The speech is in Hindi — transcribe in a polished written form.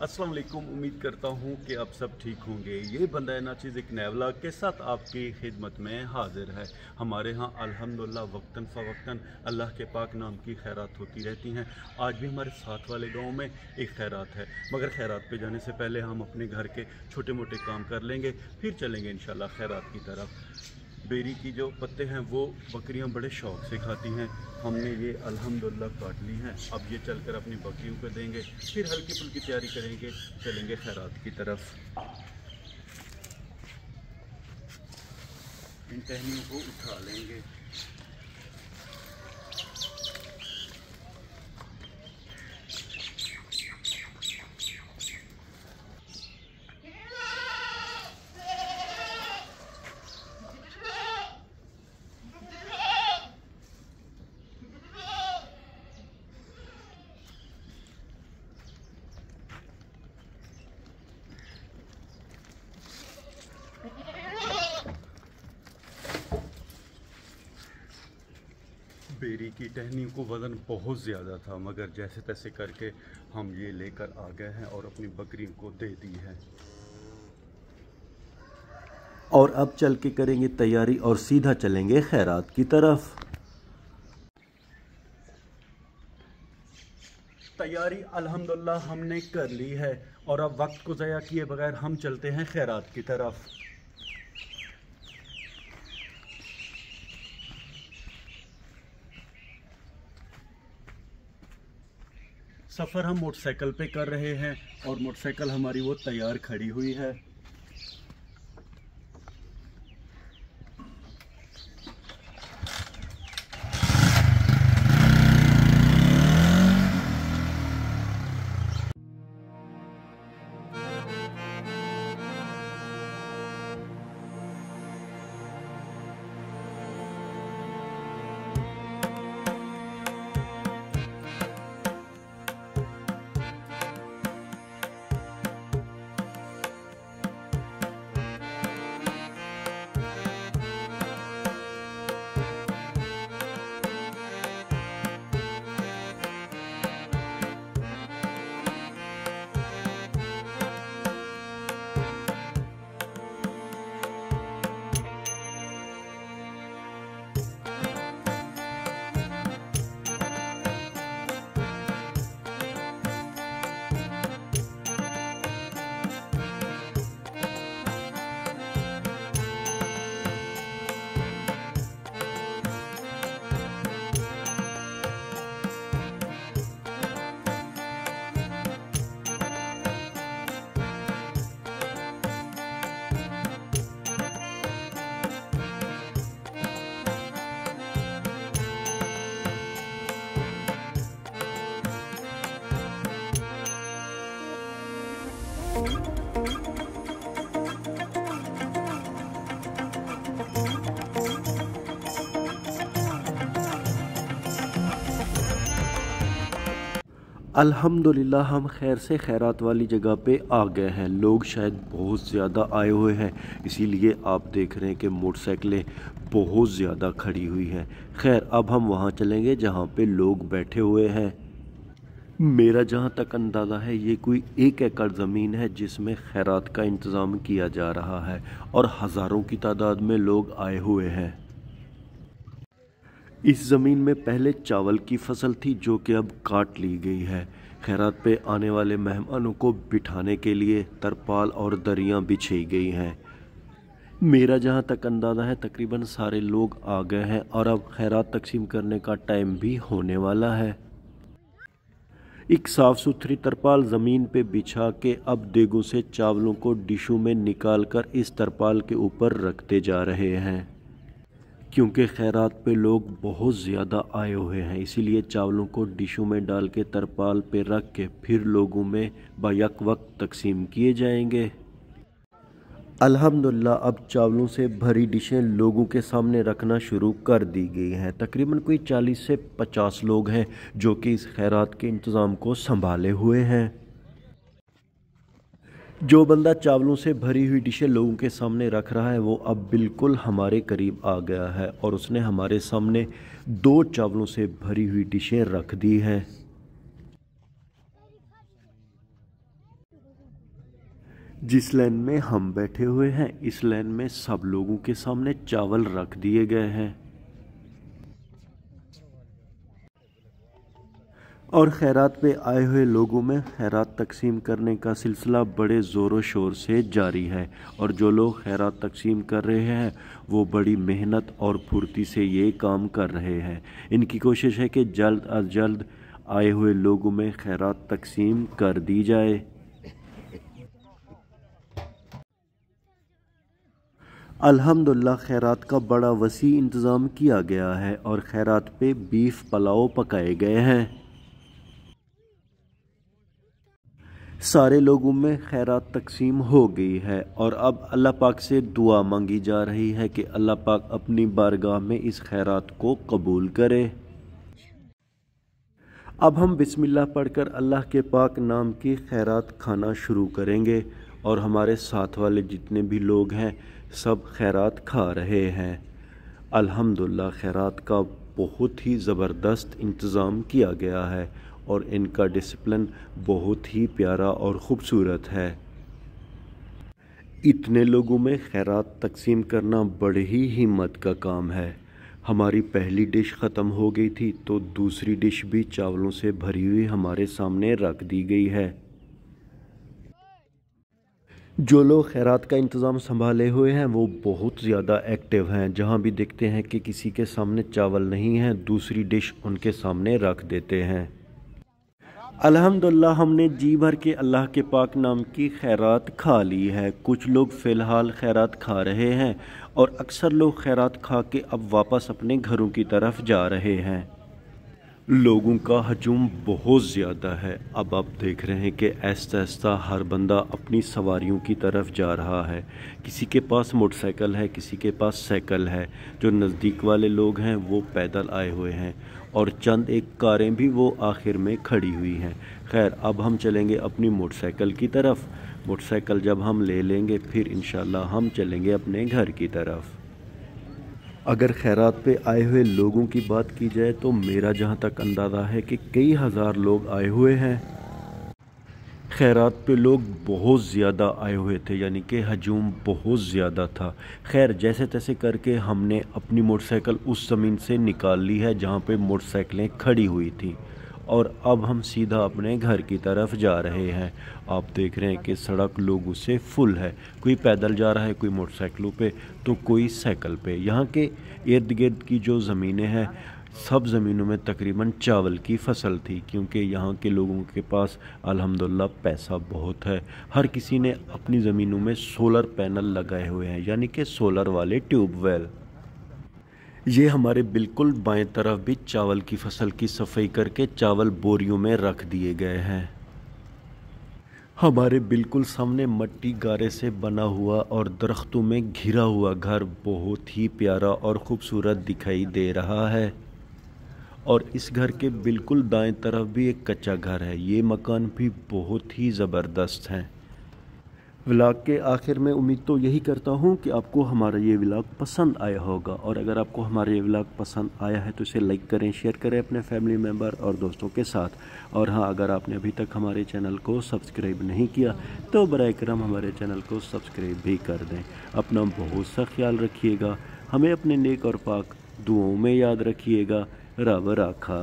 अस्सलाम वालेकुम। उम्मीद करता हूँ कि आप सब ठीक होंगे। ये बंदा नाचीज़ एक नए व्लॉग के साथ आपकी खिदमत में हाजिर है। हमारे यहाँ अल्हम्दुलिल्लाह वक्तन फ़वक्तन अल्लाह के पाक नाम की खैरात होती रहती हैं। आज भी हमारे साथ वाले गांव में एक खैरात है, मगर खैरात पे जाने से पहले हम अपने घर के छोटे मोटे काम कर लेंगे, फिर चलेंगे इंशाल्लाह खैरात की तरफ। बेरी की जो पत्ते हैं वो बकरियां बड़े शौक़ से खाती हैं। हमने ये अल्हम्दुलिल्लाह काट ली हैं। अब ये चलकर अपनी बकरियों को देंगे, फिर हल्की फुल्की तैयारी करेंगे, चलेंगे खैरात की तरफ। इन टहनियों को उठा लेंगे। बेरी की टहनियों को वज़न बहुत ज़्यादा था, मगर जैसे तैसे करके हम ये लेकर आ गए हैं और अपनी बकरियों को दे दी है। और अब चल के करेंगे तैयारी और सीधा चलेंगे खैरात की तरफ। तैयारी अल्हम्दुलिल्लाह हमने कर ली है और अब वक्त को ज़ाया किए बगैर हम चलते हैं खैरात की तरफ। सफ़र हम मोटरसाइकिल पे कर रहे हैं और मोटरसाइकिल हमारी वो तैयार खड़ी हुई है। अल्हम्दुलिल्लाह हम खैर से खैरात वाली जगह पे आ गए हैं। लोग शायद बहुत ज़्यादा आए हुए हैं, इसीलिए आप देख रहे हैं कि मोटरसाइकिलें बहुत ज़्यादा खड़ी हुई हैं। खैर अब हम वहाँ चलेंगे जहाँ पे लोग बैठे हुए हैं। मेरा जहाँ तक अंदाज़ा है ये कोई 1 एकड़ ज़मीन है जिसमें खैरात का इंतज़ाम किया जा रहा है और हज़ारों की तादाद में लोग आए हुए हैं। इस ज़मीन में पहले चावल की फसल थी जो कि अब काट ली गई है। खैरात पे आने वाले मेहमानों को बिठाने के लिए तरपाल और दरियाँ बिछाई गई हैं। मेरा जहाँ तक अंदाज़ा है तकरीबन सारे लोग आ गए हैं और अब खैरात तकसीम करने का टाइम भी होने वाला है। एक साफ़ सुथरी तरपाल ज़मीन पे बिछा के अब देगों से चावलों को डिशों में निकाल कर इस तरपाल के ऊपर रखते जा रहे हैं। क्योंकि खैरात पे लोग बहुत ज़्यादा आए हुए हैं, इसीलिए चावलों को डिशों में डाल के तरपाल पे रख के फिर लोगों में बैक वक्त तकसीम किए जाएंगे। अल्हम्दुलिल्लाह अब चावलों से भरी डिशें लोगों के सामने रखना शुरू कर दी गई हैं। तकरीबन कोई 40 से 50 लोग हैं जो कि इस खैरात के इंतज़ाम को संभाले हुए हैं। जो बंदा चावलों से भरी हुई डिशें लोगों के सामने रख रहा है वो अब बिल्कुल हमारे करीब आ गया है और उसने हमारे सामने 2 चावलों से भरी हुई डिशें रख दी हैं। जिस लाइन में हम बैठे हुए हैं इस लाइन में सब लोगों के सामने चावल रख दिए गए हैं और खैरात पे आए हुए लोगों में खैरात तकसीम करने का सिलसिला बड़े ज़ोरों शोर से जारी है। और जो लोग खैरात तकसीम कर रहे हैं वो बड़ी मेहनत और फुर्ती से ये काम कर रहे हैं। इनकी कोशिश है कि जल्द अज जल्द आए हुए लोगों में खैरात तकसीम कर दी जाए। अल्हम्दुलिल्लाह खैरात का बड़ा वसी इंतज़ाम किया गया है और खैरात पे बीफ पुलाव पकाए गए हैं। सारे लोगों में खैरात तकसीम हो गई है और अब अल्लाह पाक से दुआ मांगी जा रही है कि अल्लाह पाक अपनी बारगाह में इस खैरात को कबूल करे। अब हम बिस्मिल्लाह पढ़कर अल्लाह के पाक नाम की खैरात खाना शुरू करेंगे और हमारे साथ वाले जितने भी लोग हैं सब खैरात खा रहे हैं। अल्हम्दुलिल्लाह खैरात का बहुत ही ज़बरदस्त इंतज़ाम किया गया है और इनका डिसिप्लिन बहुत ही प्यारा और ख़ूबसूरत है। इतने लोगों में खैरात तकसीम करना बड़े ही हिम्मत का काम है। हमारी पहली डिश ख़त्म हो गई थी तो दूसरी डिश भी चावलों से भरी हुई हमारे सामने रख दी गई है। जो लोग खैरात का इंतज़ाम संभाले हुए हैं वो बहुत ज़्यादा एक्टिव हैं। जहाँ भी देखते हैं कि किसी के सामने चावल नहीं है दूसरी डिश उनके सामने रख देते हैं। अल्हम्दुलिल्लाह हमने जी भर के अल्लाह के पाक नाम की खैरात खा ली है। कुछ लोग फ़िलहाल खैरात खा रहे हैं और अक्सर लोग खैरात खा के अब वापस अपने घरों की तरफ जा रहे हैं। लोगों का हजूम बहुत ज़्यादा है। अब आप देख रहे हैं कि आहिस्ता आहिस्ता हर बंदा अपनी सवारियों की तरफ जा रहा है। किसी के पास मोटरसाइकिल है, किसी के पास साइकिल है। जो नज़दीक वाले लोग हैं वो पैदल आए हुए हैं और चंद एक कारें भी वो आखिर में खड़ी हुई हैं। खैर अब हम चलेंगे अपनी मोटरसाइकिल की तरफ। मोटरसाइकिल जब हम ले लेंगे फिर इंशाल्लाह हम चलेंगे अपने घर की तरफ। अगर खैरात पे आए हुए लोगों की बात की जाए तो मेरा जहाँ तक अंदाज़ा है कि कई हज़ार लोग आए हुए हैं। खैरात पे लोग बहुत ज़्यादा आए हुए थे, यानी कि हजूम बहुत ज़्यादा था। खैर जैसे तैसे करके हमने अपनी मोटरसाइकिल उस ज़मीन से निकाल ली है जहाँ पे मोटरसाइकिलें खड़ी हुई थी और अब हम सीधा अपने घर की तरफ जा रहे हैं। आप देख रहे हैं कि सड़क लोगों से फुल है। कोई पैदल जा रहा है, कोई मोटरसाइकिलों पे तो कोई साइकिल पे। यहाँ के इर्द गिर्द की जो ज़मीनें हैं सब ज़मीनों में तकरीबन चावल की फसल थी, क्योंकि यहाँ के लोगों के पास अल्हम्दुलिल्लाह पैसा बहुत है। हर किसी ने अपनी ज़मीनों में सोलर पैनल लगाए हुए हैं, यानी कि सोलर वाले ट्यूबवेल। ये हमारे बिल्कुल बाएं तरफ भी चावल की फसल की सफाई करके चावल बोरियों में रख दिए गए हैं। हमारे बिल्कुल सामने मट्टी गारे से बना हुआ और दरख्तों में घिरा हुआ घर बहुत ही प्यारा और ख़ूबसूरत दिखाई दे रहा है। और इस घर के बिल्कुल दाएं तरफ भी एक कच्चा घर है। ये मकान भी बहुत ही ज़बरदस्त है। व्लॉग के आखिर में उम्मीद तो यही करता हूँ कि आपको हमारा ये व्लॉग पसंद आया होगा और अगर आपको हमारा ये व्लॉग पसंद आया है तो इसे लाइक करें, शेयर करें अपने फैमिली मेम्बर और दोस्तों के साथ। और हाँ, अगर आपने अभी तक हमारे चैनल को सब्सक्राइब नहीं किया तो बराए करम हमारे चैनल को सब्सक्राइब भी कर दें। अपना बहुत सा ख्याल रखिएगा। हमें अपने नेक और पाक दुआओं में याद रखिएगा। रब राखा।